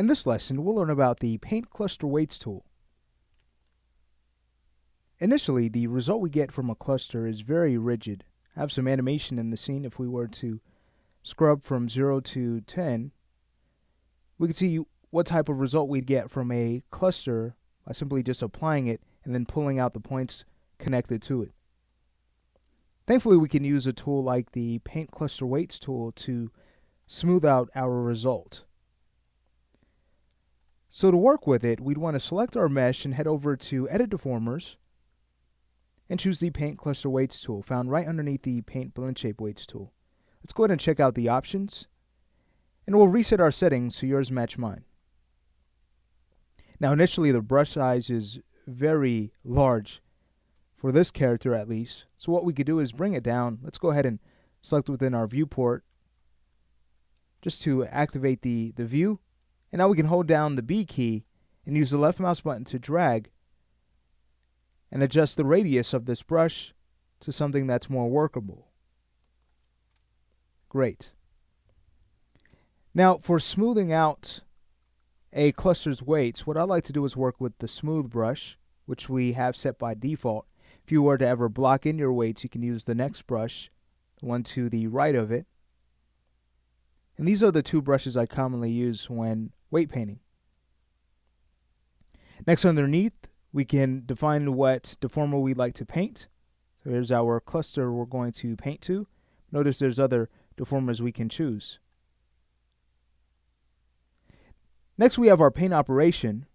In this lesson, we'll learn about the Paint Cluster Weights tool. Initially, the result we get from a cluster is very rigid. I have some animation in the scene. If we were to scrub from 0 to 10, we can see what type of result we'd get from a cluster by simply just applying it and then pulling out the points connected to it. Thankfully, we can use a tool like the Paint Cluster Weights tool to smooth out our result. So to work with it, we'd want to select our mesh and head over to Edit Deformers and choose the Paint Cluster Weights tool found right underneath the Paint Blend Shape Weights tool. Let's go ahead and check out the options, and we'll reset our settings so yours match mine. Now initially the brush size is very large for this character at least, so what we could do is bring it down. Let's go ahead and select within our viewport just to activate the view. And now we can hold down the B key and use the left mouse button to drag and adjust the radius of this brush to something that's more workable. Great. Now for smoothing out a cluster's weights, what I like to do is work with the smooth brush, which we have set by default. If you were to ever block in your weights, you can use the next brush, the one to the right of it. And these are the two brushes I commonly use when weight painting. Next, underneath, we can define what deformer we'd like to paint. So here's our cluster we're going to paint to. Notice there's other deformers we can choose. Next, we have our paint operation.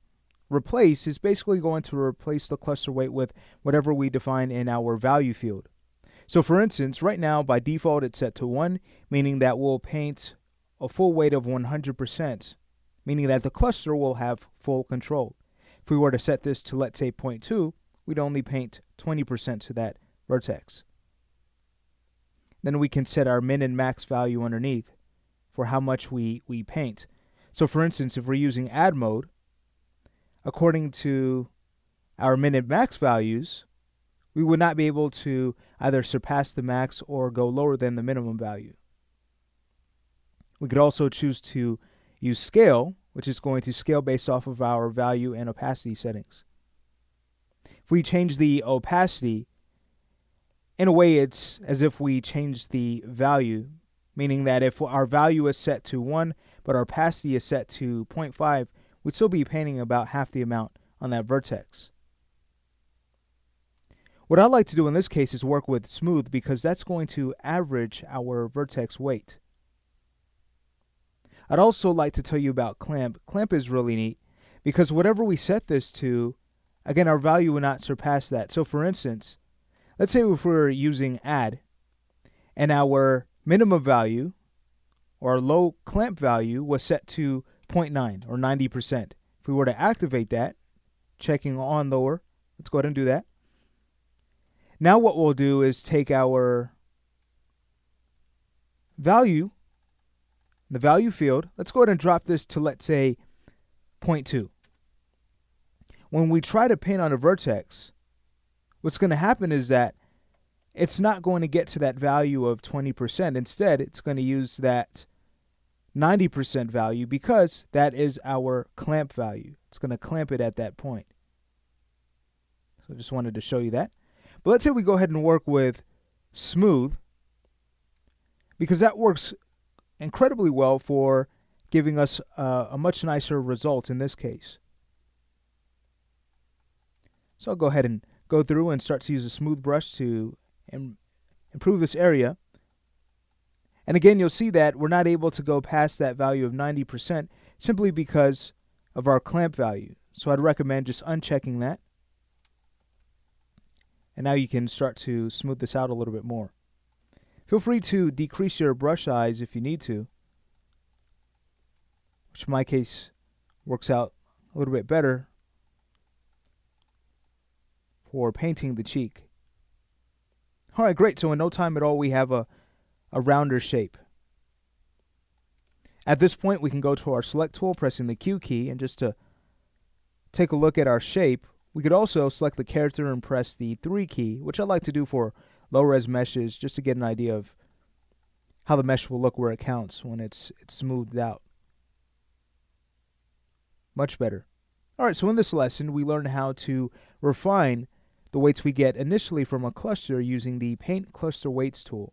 Replace is basically going to replace the cluster weight with whatever we define in our value field. So for instance, right now by default it's set to 1, meaning that we'll paint a full weight of 100%, meaning that the cluster will have full control. If we were to set this to, let's say, 0.2, we'd only paint 20% to that vertex. Then we can set our min and max value underneath for how much we paint. So for instance, if we're using add mode, according to our min and max values, we would not be able to either surpass the max or go lower than the minimum value. We could also choose to use scale, which is going to scale based off of our value and opacity settings. If we change the opacity, in a way it's as if we change the value, meaning that if our value is set to 1 but our opacity is set to 0.5, we'd still be painting about half the amount on that vertex. What I like to do in this case is work with smooth, because that's going to average our vertex weight. I'd also like to tell you about clamp. Clamp is really neat because whatever we set this to, again, our value will not surpass that. So for instance, let's say if we're using add and our minimum value or our low clamp value was set to 0.9 or 90%. If we were to activate that, checking on lower, let's go ahead and do that. Now what we'll do is take our value, the value field, let's go ahead and drop this to, let's say, 0.2. When we try to paint on a vertex, what's going to happen is that it's not going to get to that value of 20%. Instead, it's going to use that 90% value because that is our clamp value. It's going to clamp it at that point. So I just wanted to show you that. But let's say we go ahead and work with smooth, because that works incredibly well for giving us a much nicer result in this case. So I'll go ahead and go through and start to use a smooth brush to improve this area. And again, you'll see that we're not able to go past that value of 90% simply because of our clamp value. So I'd recommend just unchecking that. And now you can start to smooth this out a little bit more. Feel free to decrease your brush size if you need to, which in my case works out a little bit better for painting the cheek. All right, great. So in no time at all, we have a rounder shape. At this point, we can go to our select tool, pressing the Q key, and just to take a look at our shape, we could also select the character and press the 3 key, which I like to do for low-res meshes, just to get an idea of how the mesh will look where it counts when it's smoothed out. Much better. All right, so in this lesson, we learned how to refine the weights we get initially from a cluster using the Paint Cluster Weights tool.